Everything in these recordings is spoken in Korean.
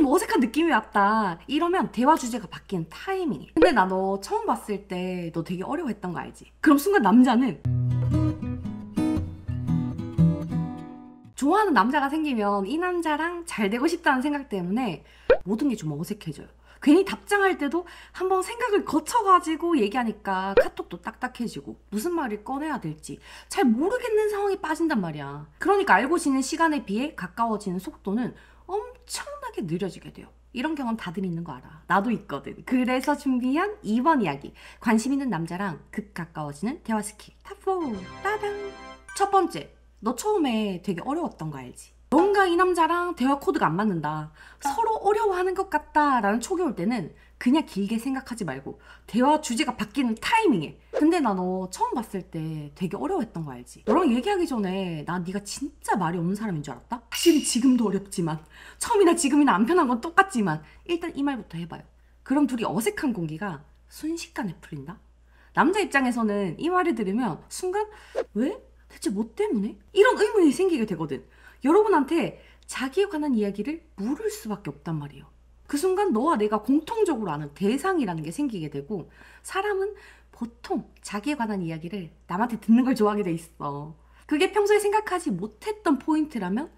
좀 어색한 느낌이 왔다 이러면 대화 주제가 바뀌는 타이밍이야. 근데 나 너 처음 봤을 때 너 되게 어려워했던 거 알지? 그럼 순간 남자는 좋아하는 남자가 생기면 이 남자랑 잘 되고 싶다는 생각 때문에 모든 게 좀 어색해져요. 괜히 답장할 때도 한번 생각을 거쳐가지고 얘기하니까 카톡도 딱딱해지고 무슨 말을 꺼내야 될지 잘 모르겠는 상황에 빠진단 말이야. 그러니까 알고 지는 시간에 비해 가까워지는 속도는 엄청나게 느려지게 돼요. 이런 경험 다들 있는 거 알아. 나도 있거든. 그래서 준비한 2번 이야기. 관심 있는 남자랑 급 가까워지는 대화 스킬 탑4 따당. 첫 번째, 너 처음에 되게 어려웠던 거 알지? 뭔가 이 남자랑 대화 코드가 안 맞는다, 서로 어려워하는 것 같다 라는 촉이 올 때는 그냥 길게 생각하지 말고 대화 주제가 바뀌는 타이밍에, 근데 나 너 처음 봤을 때 되게 어려워했던 거 알지? 너랑 얘기하기 전에 나 네가 진짜 말이 없는 사람인 줄 알았다? 사실은 지금도 어렵지만, 처음이나 지금이나 안 편한 건 똑같지만 일단 이 말부터 해봐요. 그럼 둘이 어색한 공기가 순식간에 풀린다? 남자 입장에서는 이 말을 들으면 순간 왜? 대체 뭐 때문에? 이런 의문이 생기게 되거든. 여러분한테 자기에 관한 이야기를 물을 수밖에 없단 말이에요. 그 순간 너와 내가 공통적으로 아는 대상이라는 게 생기게 되고, 사람은 보통 자기에 관한 이야기를 남한테 듣는 걸 좋아하게 돼 있어. 그게 평소에 생각하지 못했던 포인트라면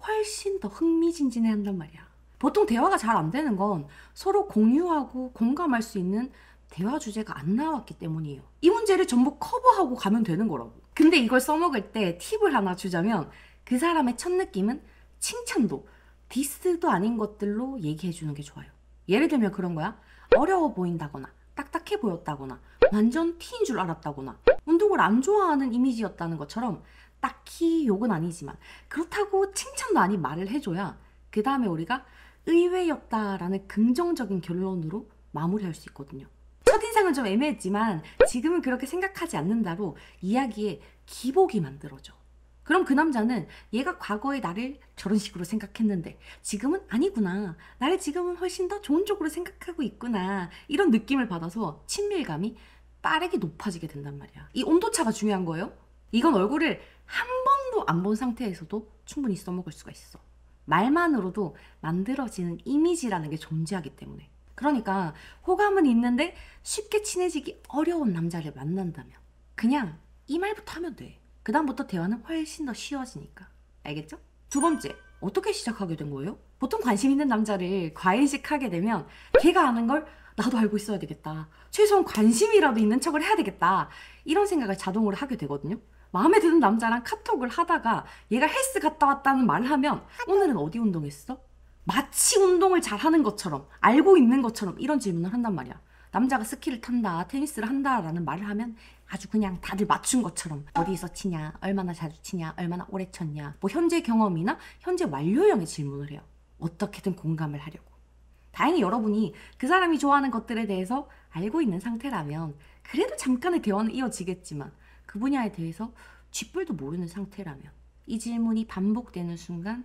훨씬 더 흥미진진해 한단 말이야. 보통 대화가 잘 안 되는 건 서로 공유하고 공감할 수 있는 대화 주제가 안 나왔기 때문이에요. 이 문제를 전부 커버하고 가면 되는 거라고. 근데 이걸 써먹을 때 팁을 하나 주자면, 그 사람의 첫 느낌은 칭찬도 디스도 아닌 것들로 얘기해주는 게 좋아요. 예를 들면 그런 거야. 어려워 보인다거나 딱딱해 보였다거나 완전 T인 줄 알았다거나 운동을 안 좋아하는 이미지였다는 것처럼 딱히 욕은 아니지만 그렇다고 칭찬도 아닌 말을 해줘야 그 다음에 우리가 의외였다라는 긍정적인 결론으로 마무리할 수 있거든요. 첫인상은 좀 애매했지만 지금은 그렇게 생각하지 않는다로 이야기에 기복이 만들어져. 그럼 그 남자는 얘가 과거에 나를 저런 식으로 생각했는데 지금은 아니구나, 나를 지금은 훨씬 더 좋은 쪽으로 생각하고 있구나, 이런 느낌을 받아서 친밀감이 빠르게 높아지게 된단 말이야. 이 온도차가 중요한 거예요. 이건 얼굴을 한 번도 안 본 상태에서도 충분히 써먹을 수가 있어. 말만으로도 만들어지는 이미지라는 게 존재하기 때문에. 그러니까 호감은 있는데 쉽게 친해지기 어려운 남자를 만난다면 그냥 이 말부터 하면 돼. 그 다음부터 대화는 훨씬 더 쉬워지니까. 알겠죠? 두 번째, 어떻게 시작하게 된 거예요? 보통 관심 있는 남자를 과인식하게 되면 걔가 아는 걸 나도 알고 있어야 되겠다, 최소한 관심이라도 있는 척을 해야 되겠다, 이런 생각을 자동으로 하게 되거든요. 마음에 드는 남자랑 카톡을 하다가 얘가 헬스 갔다 왔다는 말을 하면 오늘은 어디 운동했어? 마치 운동을 잘하는 것처럼, 알고 있는 것처럼 이런 질문을 한단 말이야. 남자가 스키를 탄다, 테니스를 한다 라는 말을 하면 아주 그냥 다들 맞춘 것처럼 어디서 치냐, 얼마나 자주 치냐, 얼마나 오래 쳤냐, 뭐 현재 경험이나 현재 완료형의 질문을 해요. 어떻게든 공감을 하려고. 다행히 여러분이 그 사람이 좋아하는 것들에 대해서 알고 있는 상태라면 그래도 잠깐의 대화는 이어지겠지만, 그 분야에 대해서 쥐뿔도 모르는 상태라면 이 질문이 반복되는 순간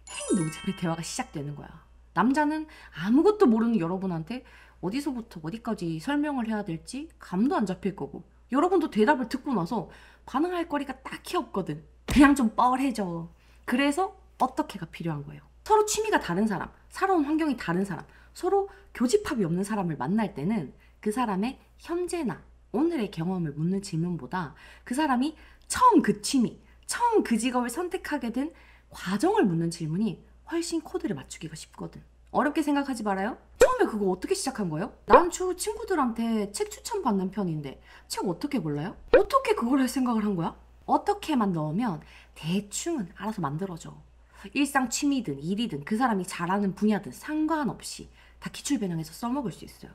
핵노잼의 대화가 시작되는 거야. 남자는 아무것도 모르는 여러분한테 어디서부터 어디까지 설명을 해야 될지 감도 안 잡힐 거고, 여러분도 대답을 듣고 나서 반응할 거리가 딱히 없거든. 그냥 좀 뻘해져. 그래서 어떻게가 필요한 거예요. 서로 취미가 다른 사람, 살아온 환경이 다른 사람, 서로 교집합이 없는 사람을 만날 때는 그 사람의 현재나 오늘의 경험을 묻는 질문보다 그 사람이 처음 그 취미, 처음 그 직업을 선택하게 된 과정을 묻는 질문이 훨씬 코드를 맞추기가 쉽거든. 어렵게 생각하지 말아요. 처음에 그거 어떻게 시작한 거예요? 난 주 친구들한테 책 추천받는 편인데 책 어떻게 골라요? 어떻게 그걸 할 생각을 한 거야? 어떻게만 넣으면 대충은 알아서 만들어져. 일상 취미든 일이든 그 사람이 잘하는 분야든 상관없이 다 기출 변형해서 써먹을 수 있어요.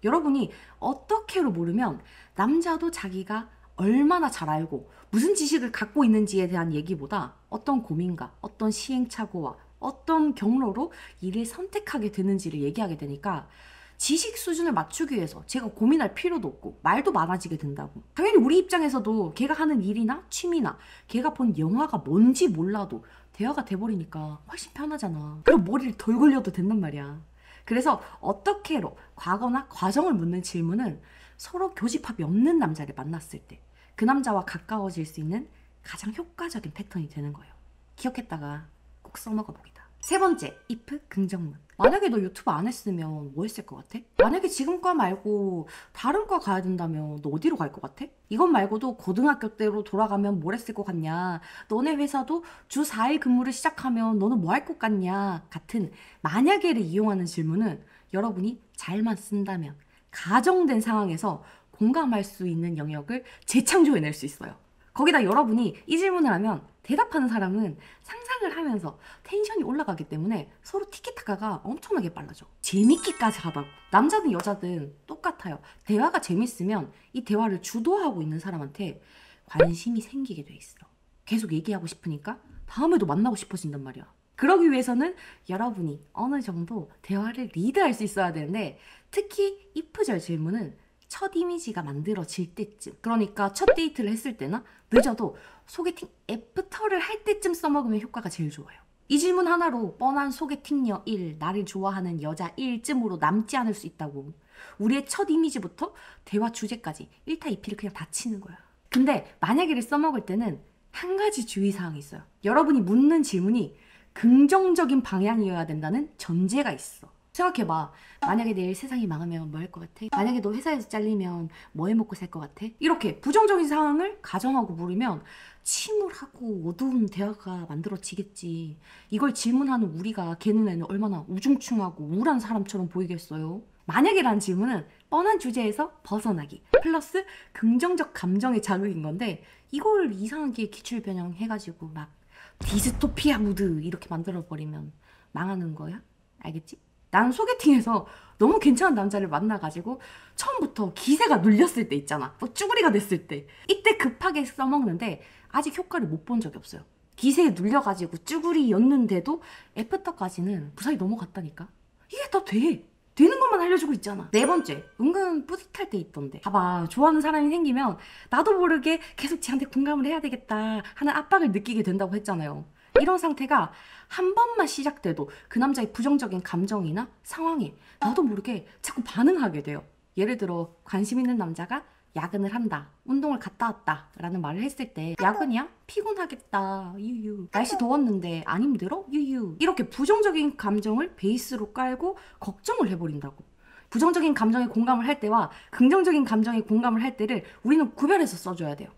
여러분이 어떻게로 모르면 남자도 자기가 얼마나 잘 알고 무슨 지식을 갖고 있는지에 대한 얘기보다 어떤 고민과 어떤 시행착오와 어떤 경로로 일을 선택하게 되는지를 얘기하게 되니까 지식 수준을 맞추기 위해서 제가 고민할 필요도 없고 말도 많아지게 된다고. 당연히 우리 입장에서도 걔가 하는 일이나 취미나 걔가 본 영화가 뭔지 몰라도 대화가 돼버리니까 훨씬 편하잖아. 그리고 머리를 덜 굴려도 된단 말이야. 그래서 어떻게로 과거나 과정을 묻는 질문은 서로 교집합이 없는 남자를 만났을 때 그 남자와 가까워질 수 있는 가장 효과적인 패턴이 되는 거예요. 기억했다가 꼭 써먹어 보기다. 세 번째, if 긍정문. 만약에 너 유튜브 안 했으면 뭐 했을 것 같아? 만약에 지금 과 말고 다른 과 가야 된다면 너 어디로 갈 것 같아? 이것 말고도 고등학교 때로 돌아가면 뭘 했을 것 같냐? 너네 회사도 주 4일 근무를 시작하면 너는 뭐 할 것 같냐? 같은 만약에를 이용하는 질문은 여러분이 잘만 쓴다면 가정된 상황에서 공감할 수 있는 영역을 재창조해낼 수 있어요. 거기다 여러분이 이 질문을 하면 대답하는 사람은 상상을 하면서 텐션이 올라가기 때문에 서로 티키타카가 엄청나게 빨라져. 재밌기까지 하다고. 남자든 여자든 똑같아요. 대화가 재밌으면 이 대화를 주도하고 있는 사람한테 관심이 생기게 돼 있어. 계속 얘기하고 싶으니까 다음에도 만나고 싶어진단 말이야. 그러기 위해서는 여러분이 어느 정도 대화를 리드할 수 있어야 되는데, 특히 if절 질문은 첫 이미지가 만들어질 때쯤, 그러니까 첫 데이트를 했을 때나 늦어도 소개팅 애프터를 할 때쯤 써먹으면 효과가 제일 좋아요. 이 질문 하나로 뻔한 소개팅녀 1, 나를 좋아하는 여자 1쯤으로 남지 않을 수 있다고. 우리의 첫 이미지부터 대화 주제까지 1타 2피를 그냥 다 치는 거야. 근데 만약에를 써먹을 때는 한 가지 주의사항이 있어요. 여러분이 묻는 질문이 긍정적인 방향이어야 된다는 전제가 있어. 생각해봐. 만약에 내일 세상이 망하면 뭐 할 것 같아? 만약에 너 회사에서 잘리면 뭐 해 먹고 살 것 같아? 이렇게 부정적인 상황을 가정하고 물으면 침울하고 어두운 대화가 만들어지겠지. 이걸 질문하는 우리가 걔 눈에는 얼마나 우중충하고 우울한 사람처럼 보이겠어요? 만약에라는 질문은 뻔한 주제에서 벗어나기 플러스 긍정적 감정의 자극인 건데, 이걸 이상하게 기출 변형해가지고 막 디스토피아 무드 이렇게 만들어버리면 망하는 거야? 알겠지? 난 소개팅에서 너무 괜찮은 남자를 만나가지고 처음부터 기세가 눌렸을 때 있잖아. 뭐 쭈구리가 됐을 때. 이때 급하게 써먹는데 아직 효과를 못 본 적이 없어요. 기세에 눌려가지고 쭈구리였는데도 애프터까지는 무사히 넘어갔다니까. 이게 다 돼. 되는 것만 알려주고 있잖아. 네 번째, 은근 뿌듯할 때 있던데. 봐봐, 좋아하는 사람이 생기면 나도 모르게 계속 쟤한테 공감을 해야 되겠다 하는 압박을 느끼게 된다고 했잖아요. 이런 상태가 한 번만 시작돼도 그 남자의 부정적인 감정이나 상황에 나도 모르게 자꾸 반응하게 돼요. 예를 들어 관심 있는 남자가 야근을 한다, 운동을 갔다 왔다 라는 말을 했을 때 야근이야? 피곤하겠다, 유유. 날씨 더웠는데 안 힘들어? 유유. 이렇게 부정적인 감정을 베이스로 깔고 걱정을 해버린다고. 부정적인 감정에 공감을 할 때와 긍정적인 감정에 공감을 할 때를 우리는 구별해서 써줘야 돼요.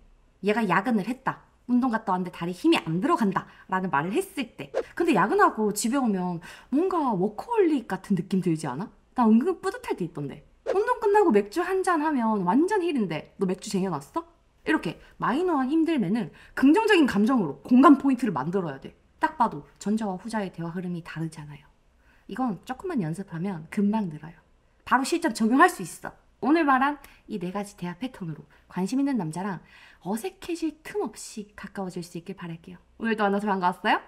얘가 야근을 했다, 운동 갔다 왔는데 다리에 힘이 안 들어간다 라는 말을 했을 때. 근데 야근하고 집에 오면 뭔가 워커홀릭 같은 느낌 들지 않아? 나 은근 뿌듯할 때 있던데. 운동 끝나고 맥주 한잔 하면 완전 힐인데 너 맥주 쟁여놨어? 이렇게 마이너한 힘들면은 긍정적인 감정으로 공감 포인트를 만들어야 돼. 딱 봐도 전자와 후자의 대화 흐름이 다르잖아요. 이건 조금만 연습하면 금방 늘어요. 바로 실전 적용할 수 있어. 오늘 말한 이 4가지 대화 패턴으로 관심 있는 남자랑 어색해질 틈 없이 가까워질 수 있길 바랄게요. 오늘도 만나서 반가웠어요.